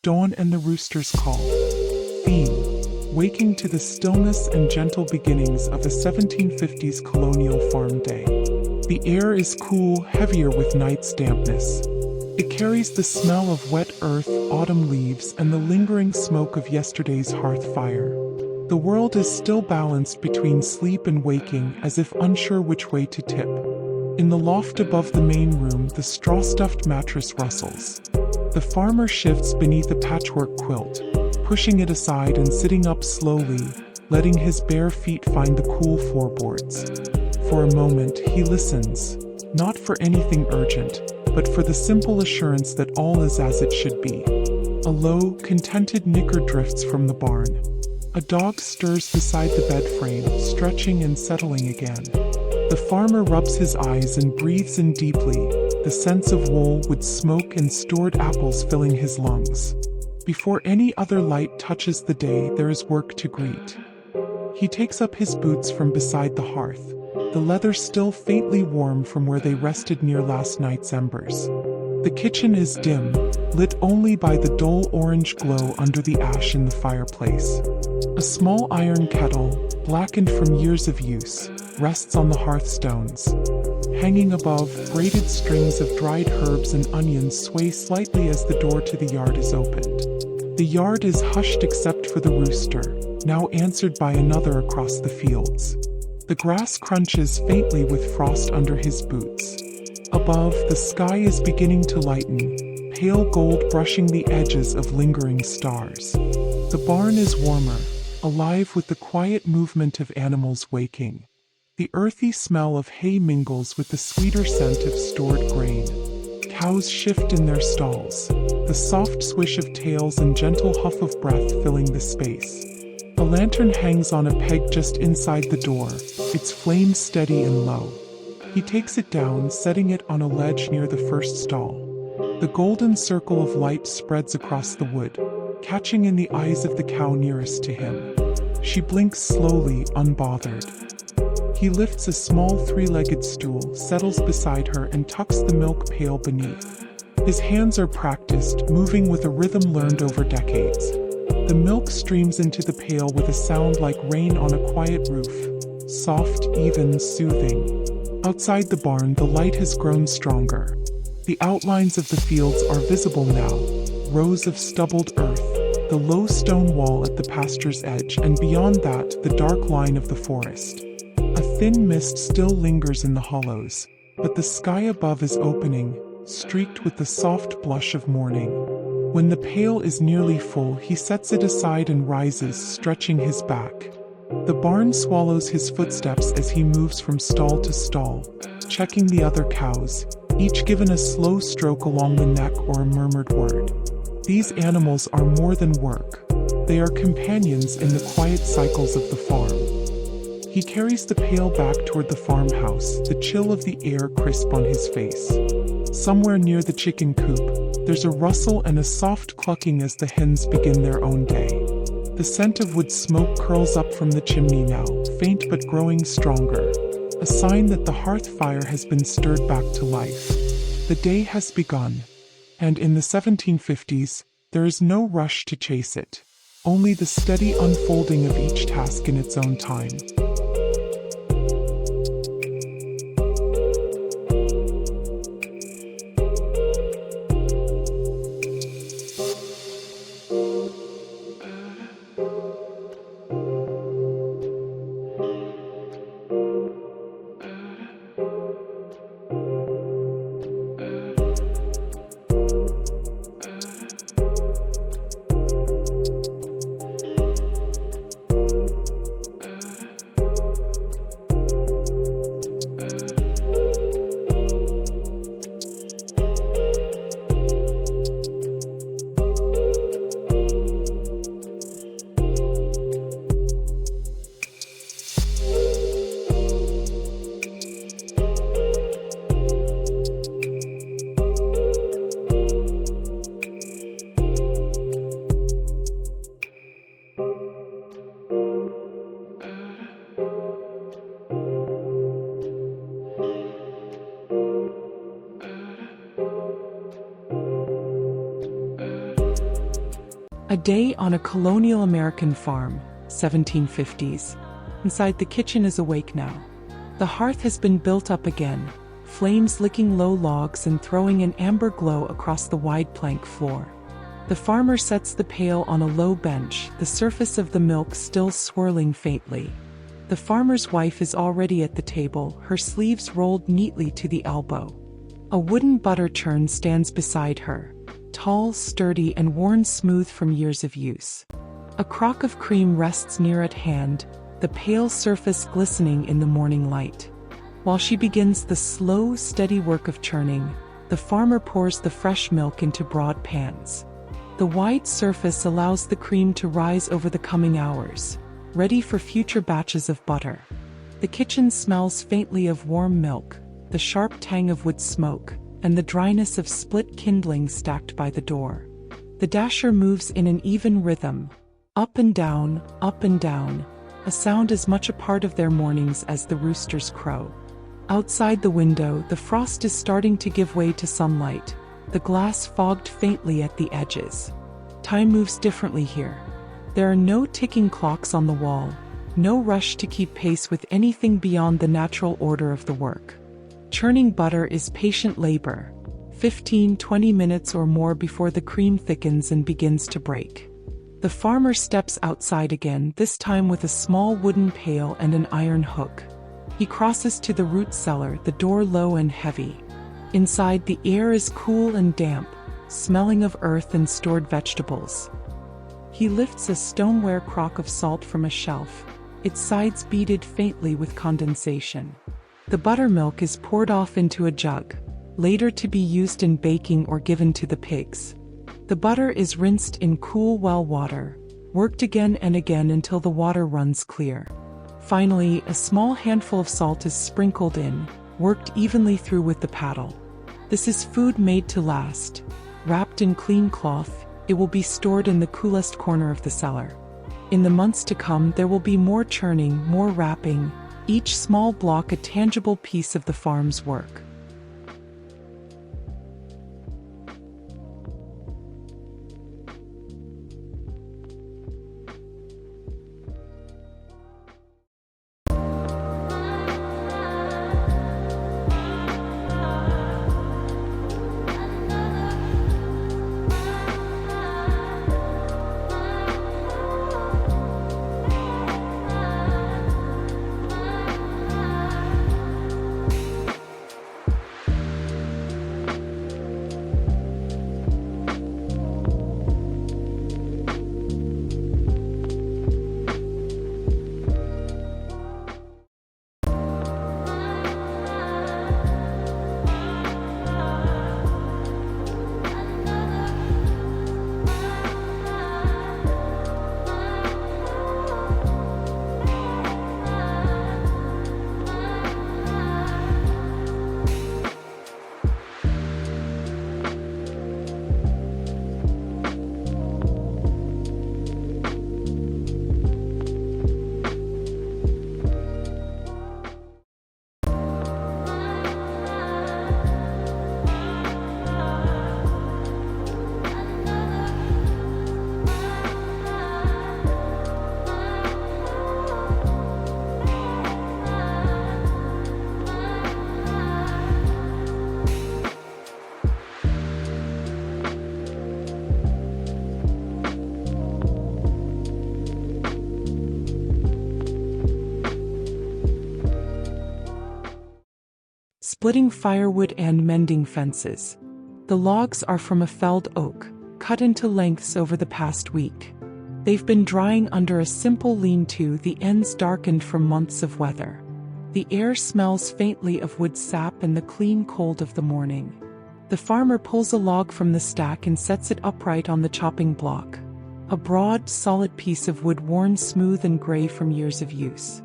Dawn and the rooster's call. Theme: waking to the stillness and gentle beginnings of a 1750s colonial farm day. The air is cool, heavier with night's dampness. It carries the smell of wet earth, autumn leaves, and the lingering smoke of yesterday's hearth fire. The world is still balanced between sleep and waking, as if unsure which way to tip. In the loft above the main room, the straw-stuffed mattress rustles. The farmer shifts beneath a patchwork quilt, pushing it aside and sitting up slowly, letting his bare feet find the cool floorboards. For a moment, he listens, not for anything urgent, but for the simple assurance that all is as it should be. A low, contented nicker drifts from the barn. A dog stirs beside the bed frame, stretching and settling again. The farmer rubs his eyes and breathes in deeply, the sense of wool, wood smoke, and stored apples filling his lungs. Before any other light touches the day, there is work to greet. He takes up his boots from beside the hearth, the leather still faintly warm from where they rested near last night's embers. The kitchen is dim, lit only by the dull orange glow under the ash in the fireplace. A small iron kettle, blackened from years of use, rests on the hearthstones. Hanging above, braided strings of dried herbs and onions sway slightly as the door to the yard is opened. The yard is hushed except for the rooster, now answered by another across the fields. The grass crunches faintly with frost under his boots. Above, the sky is beginning to lighten, pale gold brushing the edges of lingering stars. The barn is warmer, alive with the quiet movement of animals waking. The earthy smell of hay mingles with the sweeter scent of stored grain. Cows shift in their stalls, the soft swish of tails and gentle huff of breath filling the space. A lantern hangs on a peg just inside the door, its flame steady and low. He takes it down, setting it on a ledge near the first stall. The golden circle of light spreads across the wood, catching in the eyes of the cow nearest to him. She blinks slowly, unbothered. He lifts a small three-legged stool, settles beside her, and tucks the milk pail beneath. His hands are practiced, moving with a rhythm learned over decades. The milk streams into the pail with a sound like rain on a quiet roof, soft, even, soothing. Outside the barn, the light has grown stronger. The outlines of the fields are visible now, rows of stubbled earth, the low stone wall at the pasture's edge, and beyond that, the dark line of the forest. A thin mist still lingers in the hollows, but the sky above is opening, streaked with the soft blush of morning. When the pail is nearly full, he sets it aside and rises, stretching his back. The barn swallows his footsteps as he moves from stall to stall, checking the other cows, each given a slow stroke along the neck or a murmured word. These animals are more than work. They are companions in the quiet cycles of the farm. He carries the pail back toward the farmhouse, the chill of the air crisp on his face. Somewhere near the chicken coop, there's a rustle and a soft clucking as the hens begin their own day. The scent of wood smoke curls up from the chimney now, faint but growing stronger, a sign that the hearth fire has been stirred back to life. The day has begun, and in the 1750s, there is no rush to chase it, only the steady unfolding of each task in its own time. A day on a colonial American farm, 1750s. Inside the kitchen is awake now. The hearth has been built up again, flames licking low logs and throwing an amber glow across the wide plank floor. The farmer sets the pail on a low bench, the surface of the milk still swirling faintly. The farmer's wife is already at the table, her sleeves rolled neatly to the elbow. A wooden butter churn stands beside her, tall, sturdy, and worn smooth from years of use. A crock of cream rests near at hand, the pale surface glistening in the morning light. While she begins the slow, steady work of churning, the farmer pours the fresh milk into broad pans. The wide surface allows the cream to rise over the coming hours, ready for future batches of butter. The kitchen smells faintly of warm milk, the sharp tang of wood smoke, and the dryness of split kindling stacked by the door. The dasher moves in an even rhythm, up and down, a sound as much a part of their mornings as the rooster's crow. Outside the window, the frost is starting to give way to sunlight, the glass fogged faintly at the edges. Time moves differently here. There are no ticking clocks on the wall, no rush to keep pace with anything beyond the natural order of the work. Churning butter is patient labor, 15-20 minutes or more before the cream thickens and begins to break. The farmer steps outside again, this time with a small wooden pail and an iron hook. He crosses to the root cellar, the door low and heavy. Inside, the air is cool and damp, smelling of earth and stored vegetables. He lifts a stoneware crock of salt from a shelf, its sides beaded faintly with condensation. The buttermilk is poured off into a jug, later to be used in baking or given to the pigs. The butter is rinsed in cool well water, worked again and again until the water runs clear. Finally, a small handful of salt is sprinkled in, worked evenly through with the paddle. This is food made to last. Wrapped in clean cloth, it will be stored in the coolest corner of the cellar. In the months to come, there will be more churning, more wrapping, each small block a tangible piece of the farm's work. Splitting firewood and mending fences. The logs are from a felled oak, cut into lengths over the past week. They've been drying under a simple lean-to, the ends darkened from months of weather. The air smells faintly of wood sap and the clean cold of the morning. The farmer pulls a log from the stack and sets it upright on the chopping block. A broad, solid piece of wood worn smooth and gray from years of use.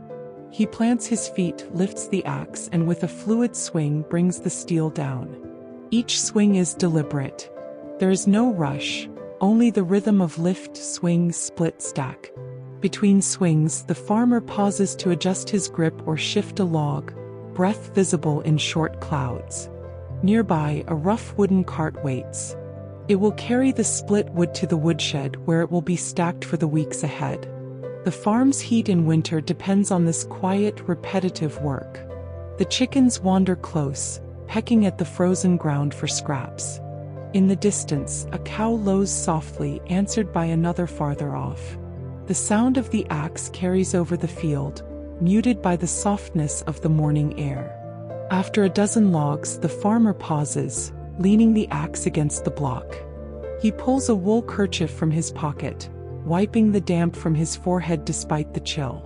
He plants his feet, lifts the axe, and with a fluid swing brings the steel down. Each swing is deliberate. There is no rush, only the rhythm of lift, swing, split, stack. Between swings, the farmer pauses to adjust his grip or shift a log, breath visible in short clouds. Nearby, a rough wooden cart waits. It will carry the split wood to the woodshed where it will be stacked for the weeks ahead. The farm's heat in winter depends on this quiet, repetitive work. The chickens wander close, pecking at the frozen ground for scraps. In the distance, a cow lows softly, answered by another farther off. The sound of the axe carries over the field, muted by the softness of the morning air. After a dozen logs, the farmer pauses, leaning the axe against the block. He pulls a wool kerchief from his pocket, wiping the damp from his forehead despite the chill.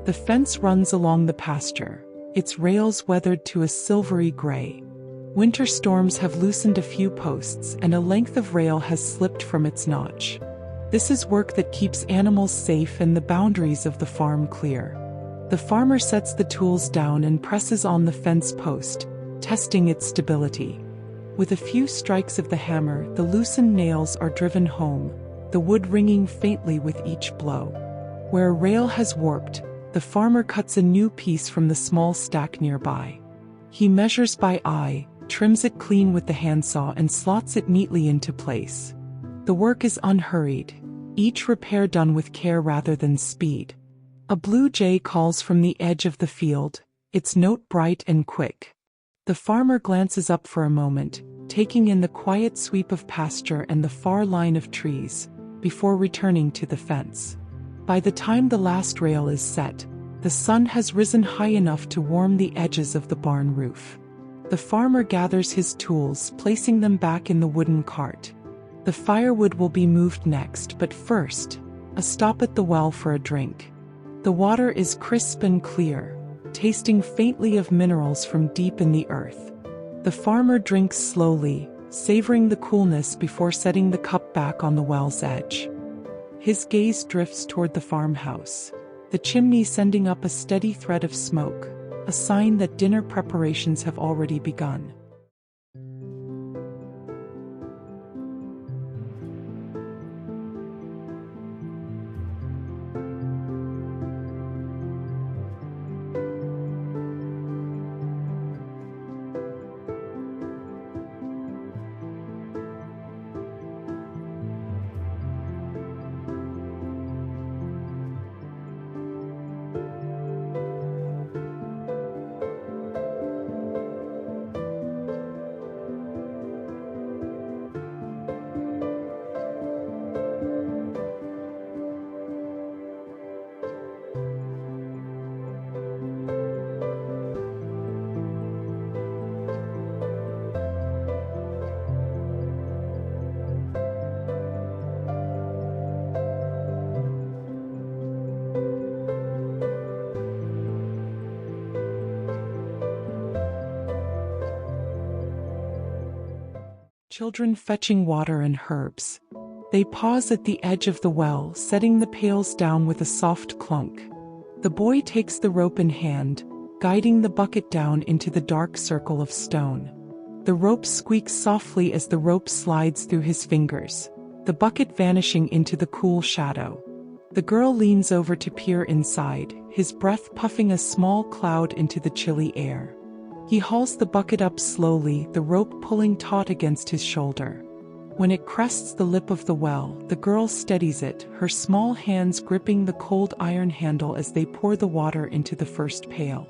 The fence runs along the pasture, its rails weathered to a silvery gray. Winter storms have loosened a few posts and a length of rail has slipped from its notch. This is work that keeps animals safe and the boundaries of the farm clear. The farmer sets the tools down and presses on the fence post, testing its stability. With a few strikes of the hammer, the loosened nails are driven home, the wood ringing faintly with each blow. Where a rail has warped, the farmer cuts a new piece from the small stack nearby. He measures by eye, trims it clean with the handsaw and slots it neatly into place. The work is unhurried, each repair done with care rather than speed. A blue jay calls from the edge of the field, its note bright and quick. The farmer glances up for a moment, taking in the quiet sweep of pasture and the far line of trees, before returning to the fence. By the time the last rail is set, the sun has risen high enough to warm the edges of the barn roof. The farmer gathers his tools, placing them back in the wooden cart. The firewood will be moved next, but first, a stop at the well for a drink. The water is crisp and clear, tasting faintly of minerals from deep in the earth. The farmer drinks slowly, savoring the coolness before setting the cup back on the well's edge. His gaze drifts toward the farmhouse, the chimney sending up a steady thread of smoke, a sign that dinner preparations have already begun. Children fetching water and herbs. They pause at the edge of the well, setting the pails down with a soft clunk. The boy takes the rope in hand, guiding the bucket down into the dark circle of stone. The rope squeaks softly as the rope slides through his fingers, the bucket vanishing into the cool shadow. The girl leans over to peer inside, his breath puffing a small cloud into the chilly air. He hauls the bucket up slowly, the rope pulling taut against his shoulder. When it crests the lip of the well, the girl steadies it, her small hands gripping the cold iron handle as they pour the water into the first pail.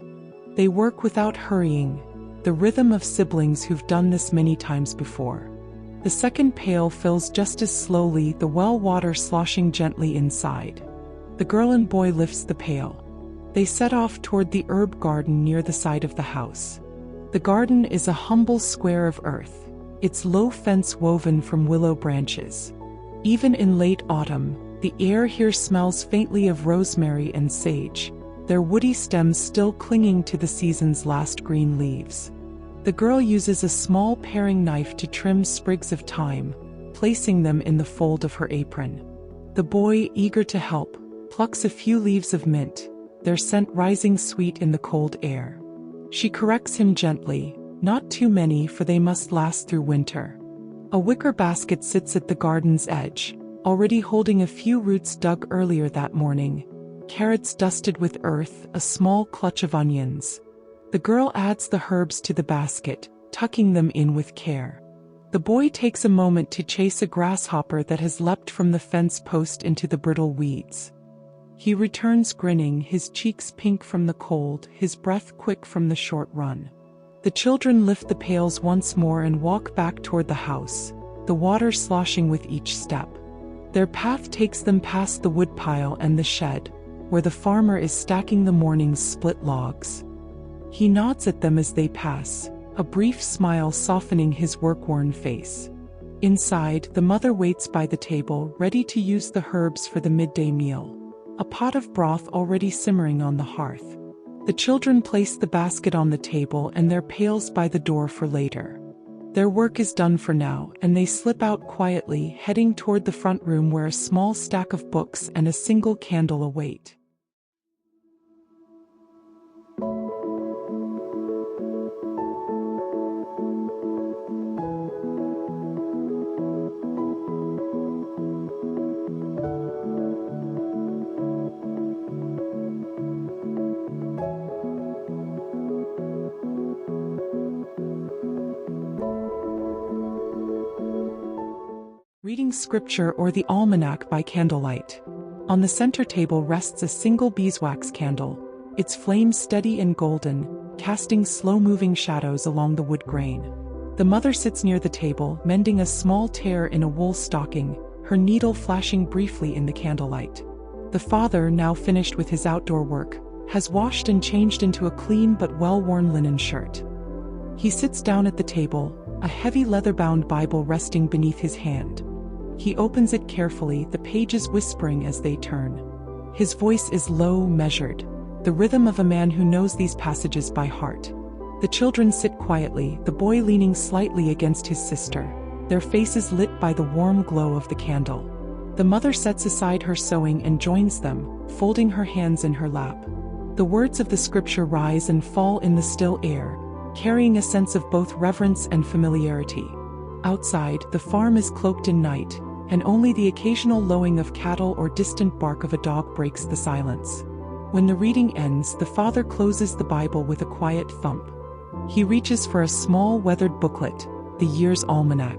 They work without hurrying, the rhythm of siblings who've done this many times before. The second pail fills just as slowly, the well water sloshing gently inside. The girl and boy lifts the pail. They set off toward the herb garden near the side of the house. The garden is a humble square of earth, its low fence woven from willow branches. Even in late autumn, the air here smells faintly of rosemary and sage, their woody stems still clinging to the season's last green leaves. The girl uses a small paring knife to trim sprigs of thyme, placing them in the fold of her apron. The boy, eager to help, plucks a few leaves of mint, their scent rising sweet in the cold air. She corrects him gently, not too many for they must last through winter. A wicker basket sits at the garden's edge, already holding a few roots dug earlier that morning, carrots dusted with earth, a small clutch of onions. The girl adds the herbs to the basket, tucking them in with care. The boy takes a moment to chase a grasshopper that has leapt from the fence post into the brittle weeds. He returns grinning, his cheeks pink from the cold, his breath quick from the short run. The children lift the pails once more and walk back toward the house, the water sloshing with each step. Their path takes them past the woodpile and the shed, where the farmer is stacking the morning's split logs. He nods at them as they pass, a brief smile softening his work-worn face. Inside, the mother waits by the table, ready to use the herbs for the midday meal, a pot of broth already simmering on the hearth. The children place the basket on the table and their pails by the door for later. Their work is done for now, and they slip out quietly, heading toward the front room where a small stack of books and a single candle await. Reading scripture or the almanac by candlelight. On the center table rests a single beeswax candle, its flame steady and golden, casting slow-moving shadows along the wood grain. The mother sits near the table, mending a small tear in a wool stocking, her needle flashing briefly in the candlelight. The father, now finished with his outdoor work, has washed and changed into a clean but well-worn linen shirt. He sits down at the table, a heavy leather-bound Bible resting beneath his hand. He opens it carefully, the pages whispering as they turn. His voice is low, measured, the rhythm of a man who knows these passages by heart. The children sit quietly, the boy leaning slightly against his sister, their faces lit by the warm glow of the candle. The mother sets aside her sewing and joins them, folding her hands in her lap. The words of the scripture rise and fall in the still air, carrying a sense of both reverence and familiarity. Outside, the farm is cloaked in night, and only the occasional lowing of cattle or distant bark of a dog breaks the silence. When the reading ends, the father closes the Bible with a quiet thump. He reaches for a small weathered booklet, the year's almanac.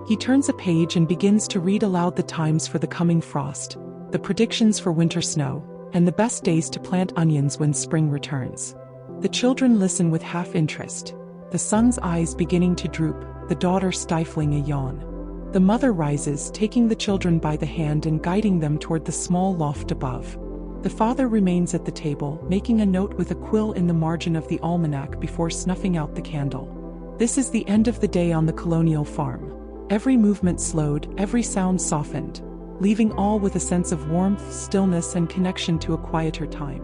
He turns a page and begins to read aloud the times for the coming frost, the predictions for winter snow, and the best days to plant onions when spring returns. The children listen with half interest, the son's eyes beginning to droop, the daughter stifling a yawn. The mother rises, taking the children by the hand and guiding them toward the small loft above. The father remains at the table, making a note with a quill in the margin of the almanac before snuffing out the candle. This is the end of the day on the colonial farm. Every movement slowed, every sound softened, leaving all with a sense of warmth, stillness, and connection to a quieter time.